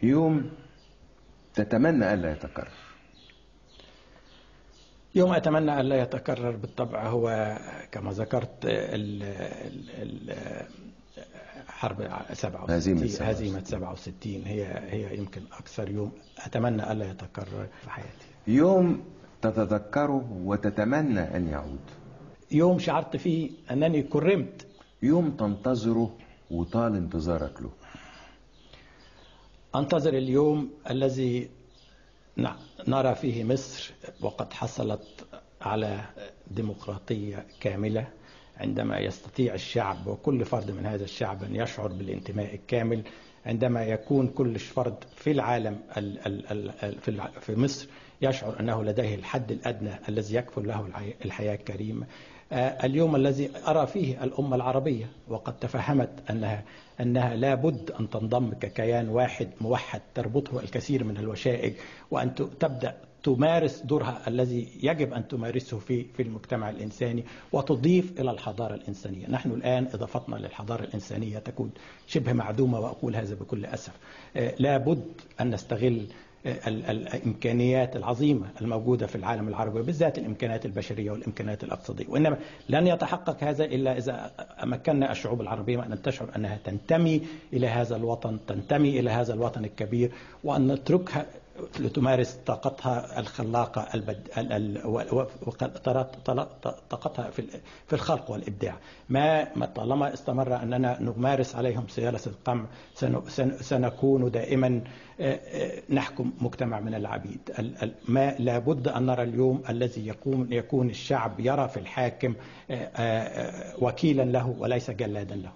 يوم تتمنى ألا يتكرر. يوم أتمنى ألا يتكرر بالطبع هو كما ذكرت حرب 67، هزيمة 67 هي يمكن أكثر يوم أتمنى ألا يتكرر في حياتي. يوم تتذكره وتتمنى أن يعود. يوم شعرت فيه أنني كرمت. يوم تنتظره وطال انتظارك له. أنتظر اليوم الذي نرى فيه مصر وقد حصلت على ديمقراطية كاملة، عندما يستطيع الشعب وكل فرد من هذا الشعب أن يشعر بالانتماء الكامل، عندما يكون كل فرد في العالم في مصر يشعر أنه لديه الحد الأدنى الذي يكفل له الحياة الكريمة. اليوم الذي أرى فيه الأمة العربية وقد تفهمت أنها لا بد أن تنضم ككيان واحد موحد تربطه الكثير من الوشائج، وأن تبدأ تمارس دورها الذي يجب أن تمارسه في المجتمع الإنساني وتضيف إلى الحضارة الإنسانية. نحن الآن إضافتنا للحضارة الإنسانية تكون شبه معدومة، وأقول هذا بكل أسف. لا بد أن نستغل الإمكانيات العظيمة الموجودة في العالم العربي، بالذات الإمكانيات البشرية والإمكانيات الاقتصادية، وإنما لن يتحقق هذا إلا إذا أمكننا الشعوب العربية أن تشعر أنها تنتمي إلى هذا الوطن، تنتمي إلى هذا الوطن الكبير، وأن نتركها لتمارس طاقتها الخلاقة طاقتها في الخلق والإبداع. ما طالما استمر أننا نمارس عليهم سياسة القمع سنكون دائما نحكم مجتمع من العبيد. ما لابد أن نرى اليوم الذي يكون الشعب يرى في الحاكم وكيلا له وليس جلادا له.